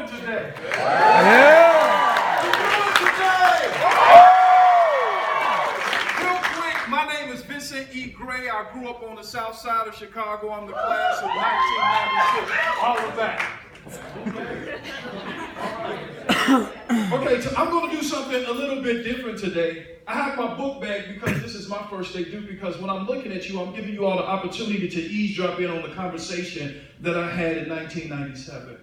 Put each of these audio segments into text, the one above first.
today? Yeah. Real quick, my name is Vincent E. Gray. I grew up on the south side of Chicago. I'm the class of 1996. All of that. Okay, so I'm going to do something a little bit different today. I have my book bag because this is my first debut, because when I'm looking at you, I'm giving you all the opportunity to eavesdrop in on the conversation that I had in 1997.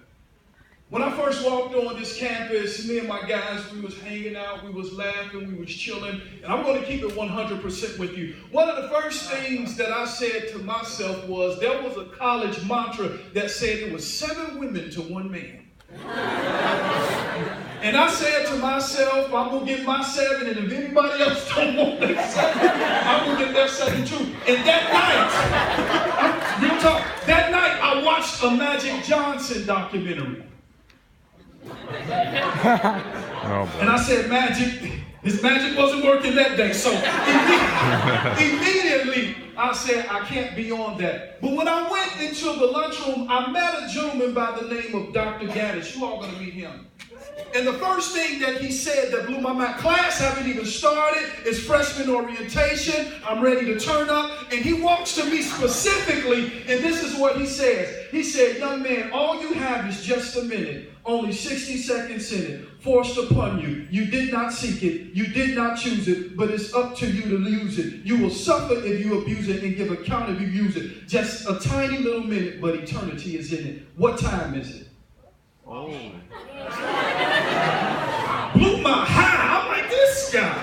When I first walked on this campus, me and my guys, we was hanging out, we was laughing, we was chilling, and I'm going to keep it 100% with you. One of the first things that I said to myself was, there was a college mantra that said it was 7 women to 1 man. And I said to myself, I'm going to get my 7, and if anybody else don't want that 7, I'm going to get that 7 too. And that night, real talk, that night I watched a Magic Johnson documentary. And I said, his magic wasn't working that day. So immediately I said, I can't be on that. But when I went into the lunchroom, I met a gentleman by the name of Dr. Gaddis. You all going to meet him. And the first thing that he said that blew my mind, class haven't even started, it's freshman orientation, I'm ready to turn up. And he walks to me specifically, and this is what he says. He said, young man, all you have is just a minute, only 60 seconds in it, forced upon you. You did not seek it, you did not choose it, but it's up to you to use it. You will suffer if you abuse it and give account if you use it. Just a tiny little minute, but eternity is in it. What time is it? Oh. Blew my high. I'm like, this guy.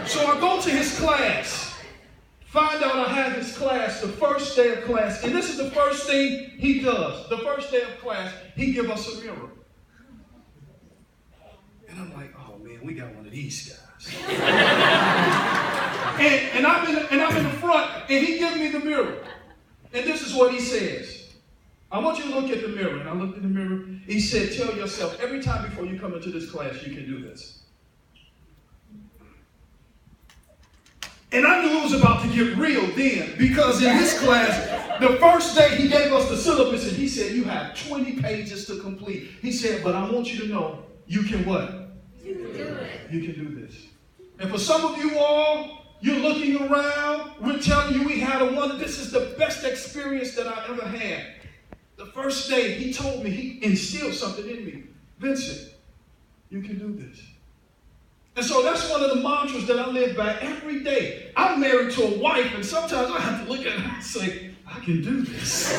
So I go to his class, find out I have his class, the first day of class, and this is the first thing he does. The first day of class, he give us a mirror. And I'm like, oh man, we got one of these guys. and I'm in the front, and he gives me the mirror. And this is what he says. I want you to look at the mirror. And I looked in the mirror. He said, tell yourself, every time before you come into this class, you can do this. And I knew it was about to get real then, because in his class, the first day he gave us the syllabus, and he said, you have 20 pages to complete. He said, but I want you to know, you can what? You can do it. You can do this. And for some of you all, you're looking around, we're telling you we had this is the best experience that I ever had. The first day, he told me, he instilled something in me. Vincent, you can do this. And so that's one of the mantras that I live by every day. I'm married to a wife, and sometimes I have to look at her and say, I can do this.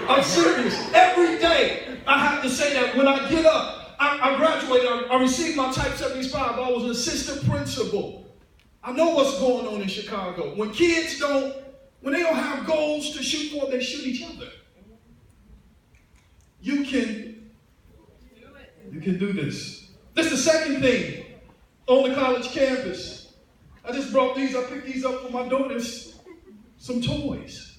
I'm serious. Every day, I have to say that. When I get up, I graduated, I received my Type 75. I was an assistant principal. I know what's going on in Chicago. When kids when they don't have goals to shoot for, they shoot each other. You can do this. This is the second thing on the college campus. I just brought these, I picked these up for my daughters, some toys.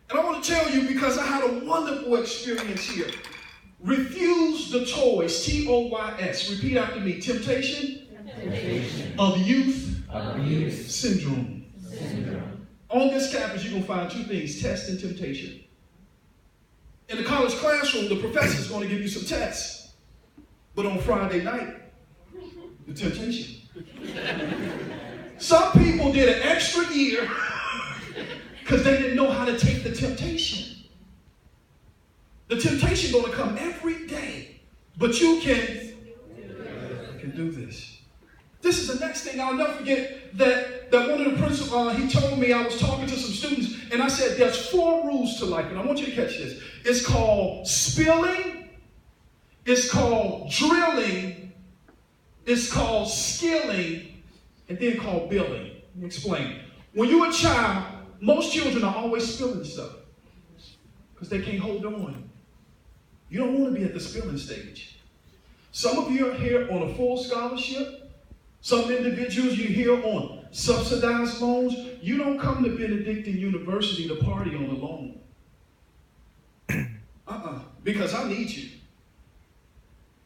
And I want to tell you, because I had a wonderful experience here. Refuse the toys, T-O-Y-S. Repeat after me. Temptation. Of youth. Syndrome. On this campus, you're going to find 2 things, test and temptation. In the college classroom, the professor is going to give you some tests. But on Friday night, the temptation. Some people did an extra year because they didn't know how to take the temptation. The temptation is going to come every day. But you can do this. This is the next thing. I'll never forget that one of the principals, he told me, I was talking to some students, and I said, there's 4 rules to life, and I want you to catch this. It's called spilling, it's called drilling, it's called skilling, and then called billing. Let me explain. When you're a child, most children are always spilling stuff because they can't hold on. You don't want to be at the spilling stage. Some of you are here on a full scholarship. Some individuals you hear on subsidized loans. You don't come to Benedictine University to party on a loan. Because I need you.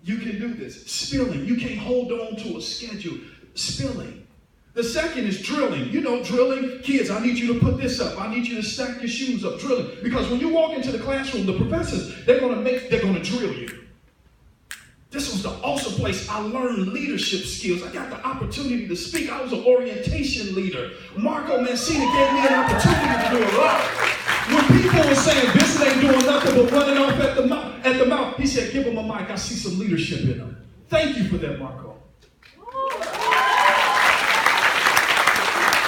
You can do this. Spilling. You can't hold on to a schedule. Spilling. The second is drilling. You know, drilling. Kids, I need you to put this up. I need you to stack your shoes up. Drilling. Because when you walk into the classroom, the professors, they're going to drill you. This was the awesome place I learned leadership skills. I got the opportunity to speak. I was an orientation leader. Marco Mancini gave me an opportunity to do a lot. When people were saying, Vincent ain't doing nothing but running off at the mouth, he said, give him a mic. I see some leadership in him. Thank you for that, Marco.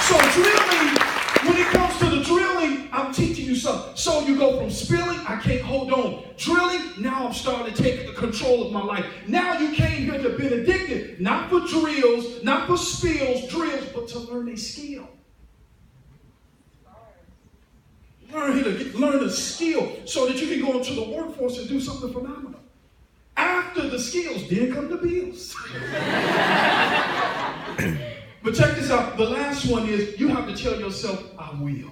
So drilling, when it comes to the drilling, I'm teaching you something. So you go from spilling, I can't hold on. Drilling, now I'm starting to take the control of my life. Now you came here to Benedictine, not for drills, not for spills, drills, but to learn a skill. Learn a skill so that you can go into the workforce and do something phenomenal. After the skills, then come the bills. But check this out. The last one is you have to tell yourself, I will.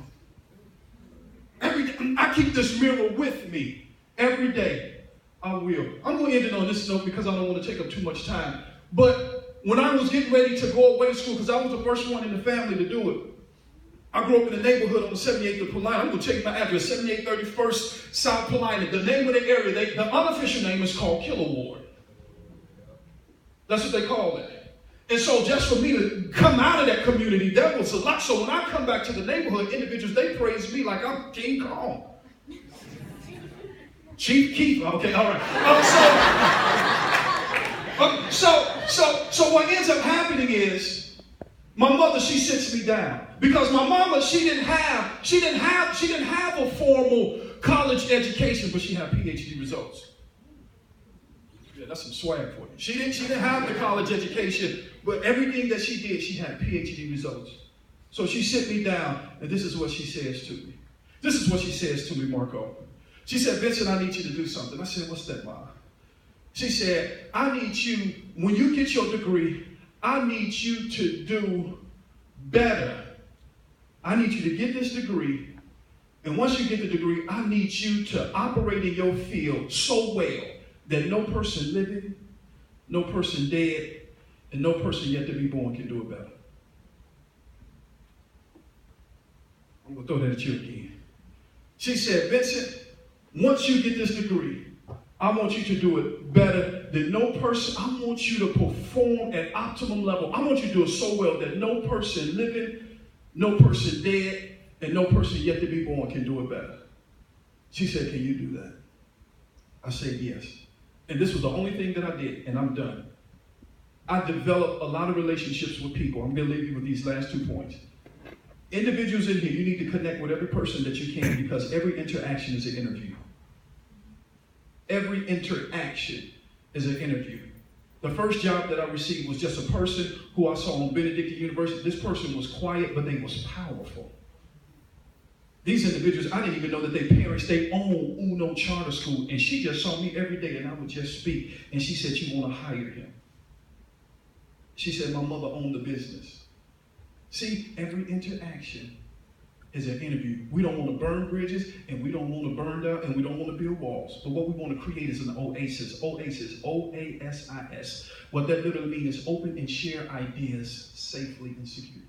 Every day, I keep this mirror with me. Every day, I will. I'm going to end it on this note because I don't want to take up too much time. But when I was getting ready to go away to school, because I was the first one in the family to do it, I grew up in a neighborhood on the 78th of Paulina. I'm going to take my address, 7831st South Paulina. The name of the area, the unofficial name is called Killer Ward. That's what they call it. And so just for me to come out of that community, that was a lot. So when I come back to the neighborhood, individuals, they praise me like I'm King Kong. Chief Keef, okay, all right. So what ends up happening is my mother, she sits me down. Because my mama, she didn't have a formal college education, but she had PhD results. Yeah, that's some swag for you. She didn't have the college education, but everything that she did, she had PhD results. So she sit me down, and this is what she says to me. This is what she says to me, Marco. She said, Vincent, I need you to do something. I said, what's that, Mom? She said, I need you, when you get your degree, I need you to do better. I need you to get this degree, and once you get the degree, I need you to operate in your field so well that no person living, no person dead, and no person yet to be born can do it better. I'm going to throw that at you again. She said, Vincent, once you get this degree, I want you to do it better than no person. I want you to perform at optimum level. I want you to do it so well that no person living, no person dead, and no person yet to be born can do it better. She said, can you do that? I said, yes. And this was the only thing that I did, and I'm done. I developed a lot of relationships with people. I'm going to leave you with these last 2 points. Individuals in here, you need to connect with every person that you can because every interaction is an interview. Every interaction is an interview. The first job that I received was just a person who I saw on Benedictine University. This person was quiet, but they was powerful. These individuals, I didn't even know that their parents, they own Uno Charter School, and she just saw me every day, and I would just speak, and she said she want to hire him. She said my mother owned the business. See, every interaction is an interview. We don't want to burn bridges, and we don't want to burn down, and we don't want to build walls. But what we want to create is an oasis. Oasis, O-A-S-I-S. What that literally means is open and share ideas safely and securely.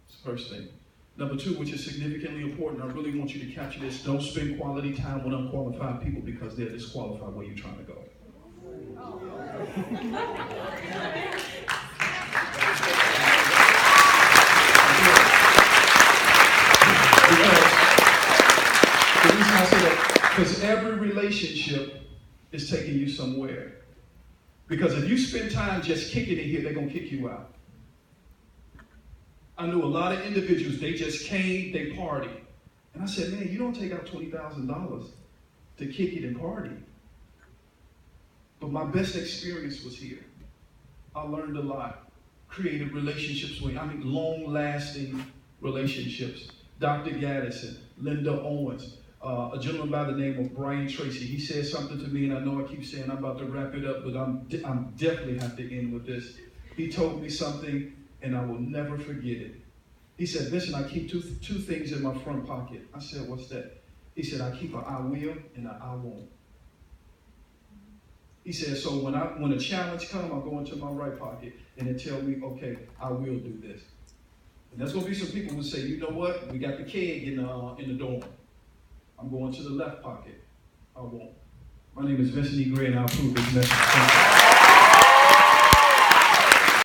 That's the first thing. Number 2, which is significantly important, I really want you to capture this. Don't spend quality time with unqualified people because they're disqualified where you're trying to go. The reason I say that, because every relationship is taking you somewhere. Because if you spend time just kicking it here, they're going to kick you out. I knew a lot of individuals, they just came, they party. And I said, man, you don't take out $20,000 to kick it and party. But my best experience was here. I learned a lot. Created relationships with, long-lasting relationships. Dr. Gaddison, Linda Owens, a gentleman by the name of Brian Tracy. He said something to me, and I know I keep saying I'm about to wrap it up, but I'm definitely have to end with this. He told me something, and I will never forget it. He said, Vincent, I keep two things in my front pocket. I said, what's that? He said, I keep an I will and an I won't. He said, so when a challenge comes, I'll go into my right pocket and it tell me, okay, I will do this. And there's going to be some people who say, you know what? We got the keg in the dorm. I'm going to the left pocket. I won't. My name is Vincent and I approve this message.